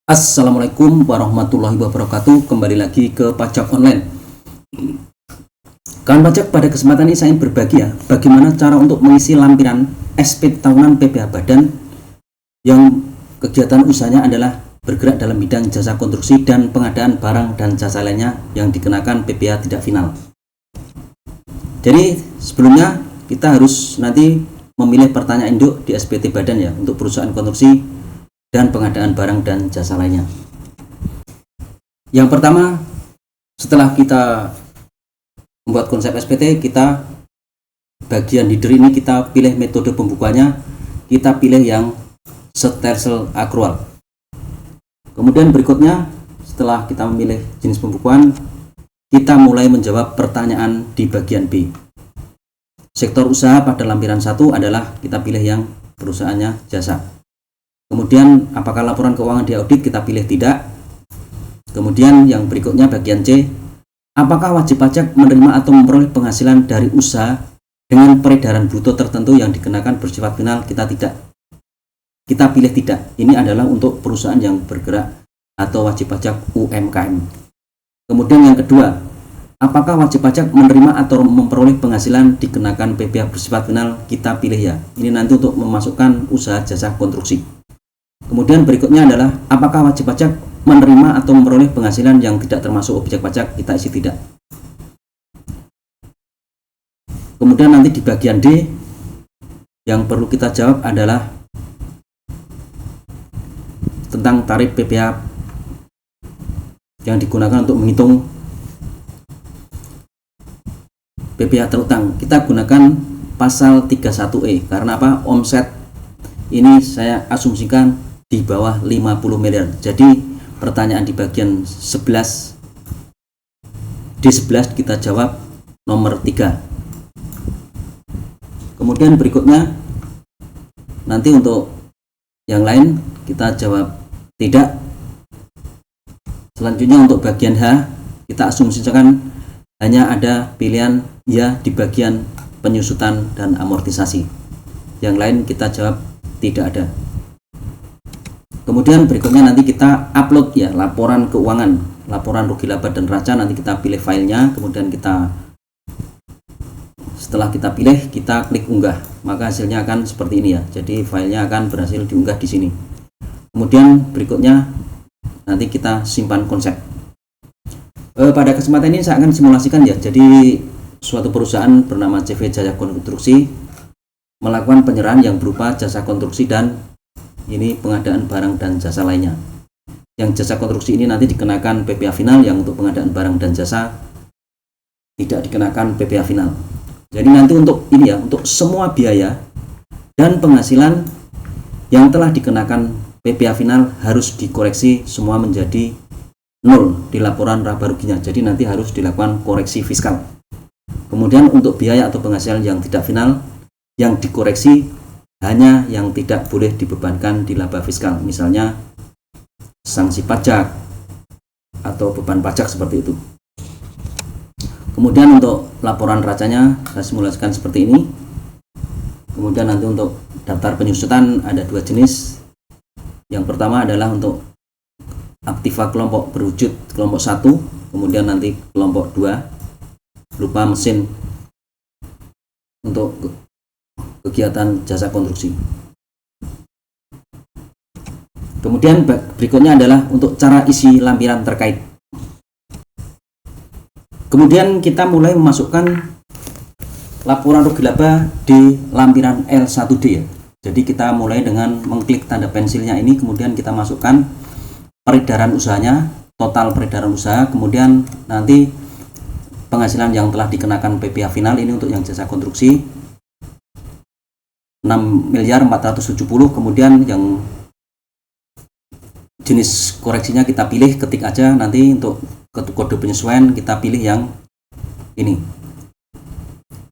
Assalamualaikum warahmatullahi wabarakatuh. Kembali lagi ke Pajak Online. Kawan pajak, pada kesempatan ini saya berbagi bagaimana cara untuk mengisi lampiran SP tahunan PPh Badan yang kegiatan usahanya adalah bergerak dalam bidang jasa konstruksi dan pengadaan barang dan jasa lainnya yang dikenakan PPh tidak final. Jadi sebelumnya kita harus nanti memilih pertanyaan induk di SPT Badan untuk perusahaan konstruksi dan pengadaan barang dan jasa lainnya. Yang pertama, setelah kita membuat konsep SPT, kita bagian header ini kita pilih metode pembukuannya, kita pilih yang Stelsel Accrual. Kemudian berikutnya, setelah kita memilih jenis pembukuan, kita mulai menjawab pertanyaan di bagian B. Sektor usaha pada lampiran 1 adalah kita pilih yang perusahaannya jasa. Kemudian apakah laporan keuangan diaudit, kita pilih tidak. Kemudian yang berikutnya bagian C, apakah wajib pajak menerima atau memperoleh penghasilan dari usaha dengan peredaran bruto tertentu yang dikenakan bersifat final, kita tidak. Kita pilih tidak. Ini adalah untuk perusahaan yang bergerak atau wajib pajak UMKM. Kemudian yang kedua, apakah wajib pajak menerima atau memperoleh penghasilan dikenakan PPh bersifat final, kita pilih ya. Ini nanti untuk memasukkan usaha jasa konstruksi. Kemudian berikutnya adalah apakah wajib pajak menerima atau memperoleh penghasilan yang tidak termasuk objek pajak, kita isi tidak. Kemudian nanti di bagian D yang perlu kita jawab adalah tentang tarif PPh yang digunakan untuk menghitung PPh terutang. Kita gunakan pasal 31E karena apa? Omset ini saya asumsikan di bawah 50 miliar. Jadi pertanyaan di bagian 11 D11 kita jawab nomor 3. Kemudian berikutnya nanti untuk yang lain kita jawab tidak. Selanjutnya untuk bagian H kita asumsikan hanya ada pilihan ya di bagian penyusutan dan amortisasi. Yang lain kita jawab tidak ada. Kemudian berikutnya nanti kita upload laporan keuangan, laporan rugi laba dan neraca. Nanti kita pilih filenya, kemudian setelah kita pilih kita klik unggah, maka hasilnya akan seperti ini ya. Jadi filenya akan berhasil diunggah di sini. Kemudian berikutnya nanti kita simpan konsep. Pada kesempatan ini saya akan simulasikan ya. Jadi suatu perusahaan bernama CV Jaya Konstruksi melakukan penyerahan yang berupa jasa konstruksi dan ini pengadaan barang dan jasa lainnya. Yang jasa konstruksi ini nanti dikenakan PPh final, yang untuk pengadaan barang dan jasa tidak dikenakan PPh final. Jadi nanti untuk ini untuk semua biaya dan penghasilan yang telah dikenakan PPh final harus dikoreksi semua menjadi 0 di laporan laba ruginya. Jadi nanti harus dilakukan koreksi fiskal. Kemudian untuk biaya atau penghasilan yang tidak final, yang dikoreksi hanya yang tidak boleh dibebankan di laba fiskal, misalnya sanksi pajak atau beban pajak seperti itu. Kemudian untuk laporan neracanya saya simulasikan seperti ini. Kemudian nanti untuk daftar penyusutan ada 2 jenis. Yang pertama adalah untuk aktiva kelompok berwujud kelompok 1, kemudian nanti kelompok 2 berupa mesin untuk kegiatan jasa konstruksi. Kemudian berikutnya adalah untuk cara isi lampiran terkait. Kemudian kita mulai memasukkan laporan rugi laba di lampiran L1D. Jadi kita mulai dengan mengklik tanda pensilnya ini, kemudian kita masukkan peredaran usahanya, total peredaran usaha, kemudian nanti penghasilan yang telah dikenakan PPh final ini untuk yang jasa konstruksi 6.470.000. Kemudian yang jenis koreksinya kita pilih, ketik aja. Nanti untuk kode penyesuaian kita pilih yang ini,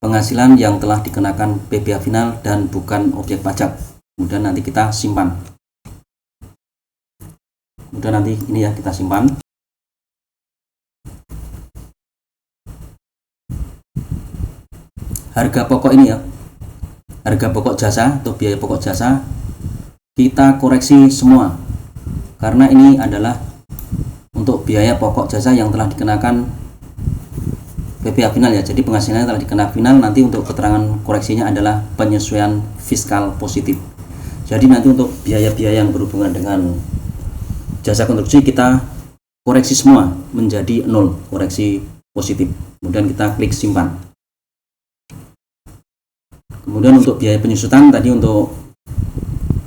penghasilan yang telah dikenakan PPh final dan bukan objek pajak. Kemudian nanti kita simpan. Kemudian nanti ini kita simpan. Harga pokok ini harga pokok jasa atau biaya pokok jasa kita koreksi semua karena ini adalah untuk biaya pokok jasa yang telah dikenakan PPh final ya. Jadi penghasilannya telah dikenakan final, nanti untuk keterangan koreksinya adalah penyesuaian fiskal positif. Jadi nanti untuk biaya-biaya yang berhubungan dengan jasa konstruksi kita koreksi semua menjadi 0, koreksi positif. Kemudian kita klik simpan. Kemudian untuk biaya penyusutan tadi untuk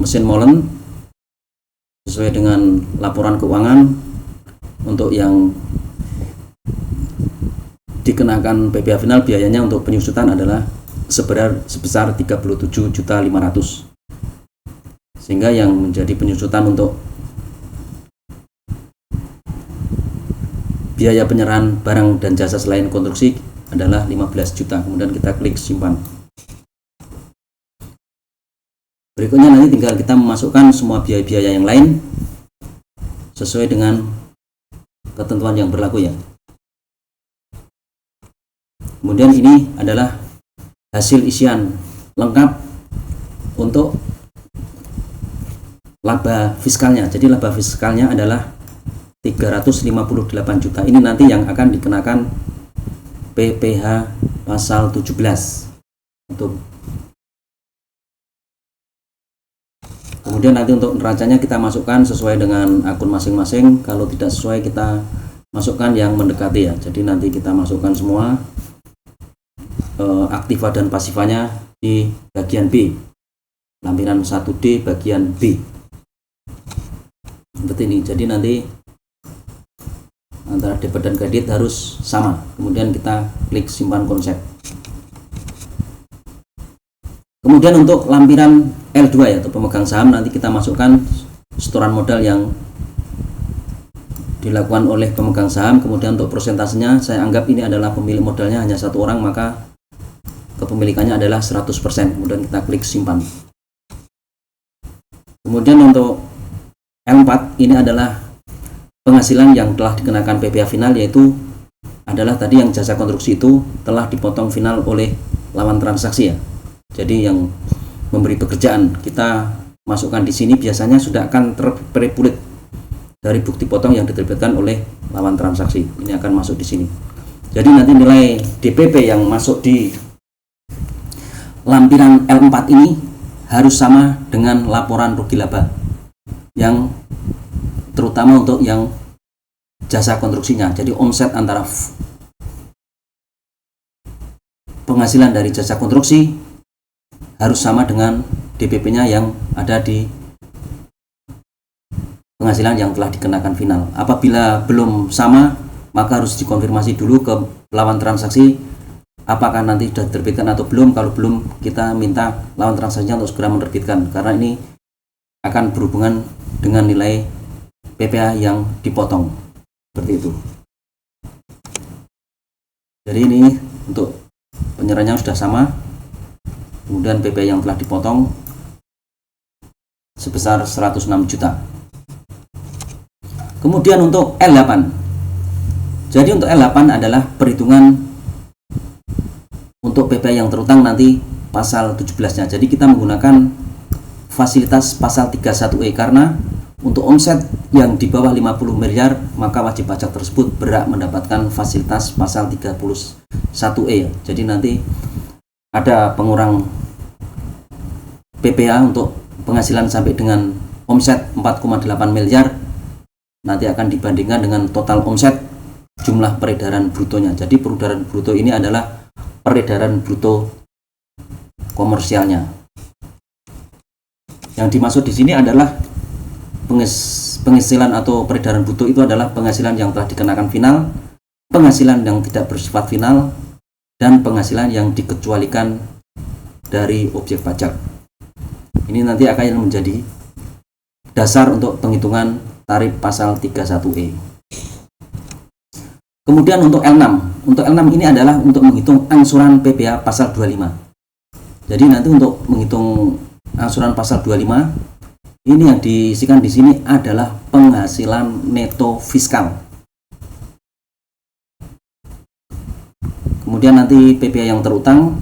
mesin molen sesuai dengan laporan keuangan. Untuk yang dikenakan PPh final biayanya untuk penyusutan adalah sebesar 37.500.000, sehingga yang menjadi penyusutan untuk biaya penyerahan barang dan jasa selain konstruksi adalah 15 juta. Kemudian kita klik simpan. Berikutnya nanti tinggal kita memasukkan semua biaya-biaya yang lain sesuai dengan ketentuan yang berlaku ya. Kemudian ini adalah hasil isian lengkap untuk laba fiskalnya. Jadi laba fiskalnya adalah 358 juta. Ini nanti yang akan dikenakan PPh pasal 17 untuk. Kemudian nanti untuk neracanya kita masukkan sesuai dengan akun masing-masing. Kalau tidak sesuai kita masukkan yang mendekati ya. Jadi nanti kita masukkan semua aktiva dan pasifanya di bagian B, lampiran 1D bagian B seperti ini. Jadi nanti antara debit dan kredit harus sama. Kemudian kita klik simpan konsep. Kemudian untuk lampiran L2 ya, atau pemegang saham, nanti kita masukkan setoran modal yang dilakukan oleh pemegang saham. Kemudian untuk persentasenya saya anggap ini adalah pemilik modalnya hanya satu orang, maka kepemilikannya adalah 100%. Kemudian kita klik simpan. Kemudian untuk L4 ini adalah penghasilan yang telah dikenakan PPh final, yaitu adalah tadi yang jasa konstruksi itu telah dipotong final oleh lawan transaksi ya. Jadi yang memberi pekerjaan kita masukkan di sini biasanya sudah akan terprepulit dari bukti potong yang diterbitkan oleh lawan transaksi. Ini akan masuk di sini. Jadi nanti nilai DPP yang masuk di lampiran L4 ini harus sama dengan laporan rugi laba yang terutama untuk yang jasa konstruksinya. Jadi omset antara penghasilan dari jasa konstruksi harus sama dengan DPP-nya yang ada di penghasilan yang telah dikenakan final. Apabila belum sama, maka harus dikonfirmasi dulu ke lawan transaksi apakah nanti sudah diterbitkan atau belum. Kalau belum, kita minta lawan transaksinya untuk segera menerbitkan, karena ini akan berhubungan dengan nilai PPh yang dipotong. Seperti itu. Jadi ini untuk penyerahannya sudah sama. Kemudian PPh yang telah dipotong sebesar 106 juta. Kemudian untuk L8. Jadi untuk L8 adalah perhitungan untuk PPh yang terutang nanti pasal 17-nya. Jadi kita menggunakan fasilitas pasal 31E karena untuk omset yang di bawah 50 miliar maka wajib pajak tersebut berhak mendapatkan fasilitas pasal 31E. Jadi nanti ada pengurang PPh untuk penghasilan sampai dengan omset 4,8 miliar nanti akan dibandingkan dengan total omset jumlah peredaran brutonya. Jadi peredaran bruto ini adalah peredaran bruto komersialnya. Yang dimaksud di sini adalah penghasilan atau peredaran bruto itu adalah penghasilan yang telah dikenakan final, penghasilan yang tidak bersifat final, dan penghasilan yang dikecualikan dari objek pajak. Ini nanti akan menjadi dasar untuk penghitungan tarif pasal 31E. Kemudian untuk L6. Untuk L6 ini adalah untuk menghitung angsuran PPh pasal 25. Jadi nanti untuk menghitung angsuran pasal 25 ini yang diisikan di sini adalah penghasilan neto fiskal. Kemudian nanti PPh yang terutang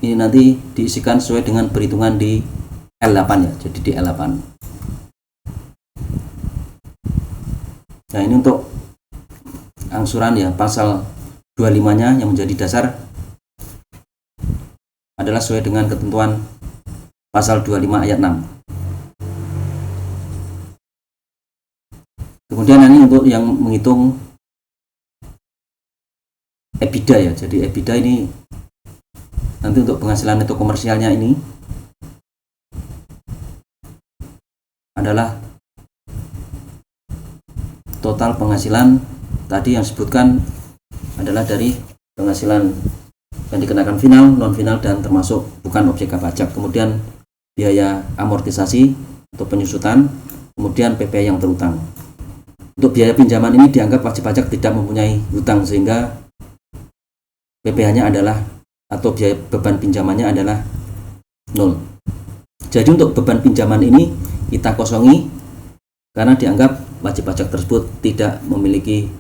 ini nanti diisikan sesuai dengan perhitungan di L8 ya. Jadi di L8. Nah, ini untuk angsuran ya, pasal 25-nya yang menjadi dasar adalah sesuai dengan ketentuan pasal 25 ayat 6. Kemudian ini untuk yang menghitung EBITDA ya. Jadi EBITDA ini nanti untuk penghasilan neto komersialnya ini adalah total penghasilan tadi yang disebutkan adalah dari penghasilan yang dikenakan final, non final, dan termasuk bukan objek pajak. Kemudian biaya amortisasi atau penyusutan, kemudian PPh yang terutang. Untuk biaya pinjaman ini dianggap wajib pajak tidak mempunyai hutang, sehingga PPh-nya adalah atau biaya beban pinjamannya adalah 0. Jadi untuk beban pinjaman ini kita kosongi karena dianggap wajib pajak tersebut tidak memiliki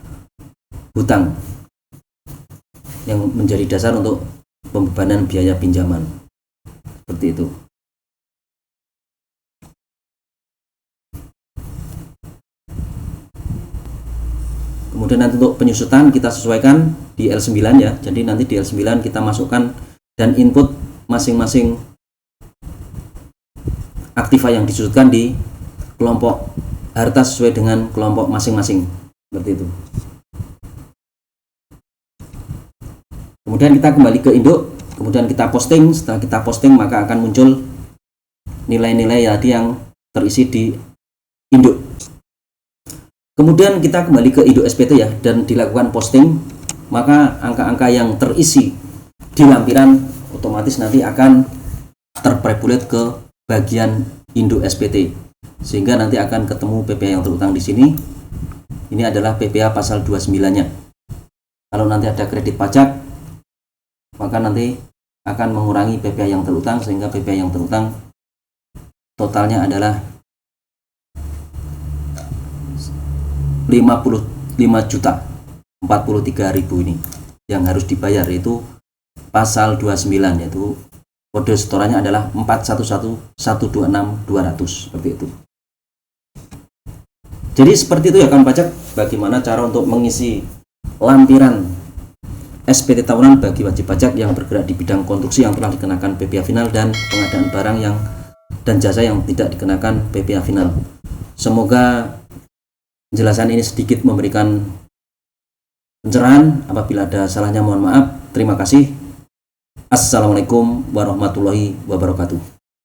hutang yang menjadi dasar untuk pembebanan biaya pinjaman. Seperti itu. Kemudian nanti untuk penyusutan kita sesuaikan di L9 ya. Jadi nanti di L9 kita masukkan dan input masing-masing aktiva yang disusutkan di kelompok harta sesuai dengan kelompok masing-masing. Seperti itu. Kemudian kita kembali ke induk, kemudian kita posting. Setelah kita posting maka akan muncul nilai-nilai tadi yang terisi di induk. Kemudian kita kembali ke induk SPT ya, dan dilakukan posting, maka angka-angka yang terisi di lampiran otomatis nanti akan terprebulet ke bagian induk SPT, sehingga nanti akan ketemu PPh yang terutang di sini. Ini adalah PPh pasal 29-nya. Kalau nanti ada kredit pajak, maka nanti akan mengurangi PPh yang terutang, sehingga PPh yang terutang totalnya adalah 55.043.000 ini yang harus dibayar, yaitu pasal 29, yaitu kode setorannya adalah 411126.200 seperti itu. Jadi seperti itu ya kawan pajak, bagaimana cara untuk mengisi lampiran SPT tahunan bagi wajib pajak yang bergerak di bidang konstruksi yang telah dikenakan PPh final dan pengadaan barang dan jasa yang tidak dikenakan PPh final. Semoga penjelasan ini sedikit memberikan pencerahan. Apabila ada salahnya mohon maaf. Terima kasih. Assalamualaikum warahmatullahi wabarakatuh.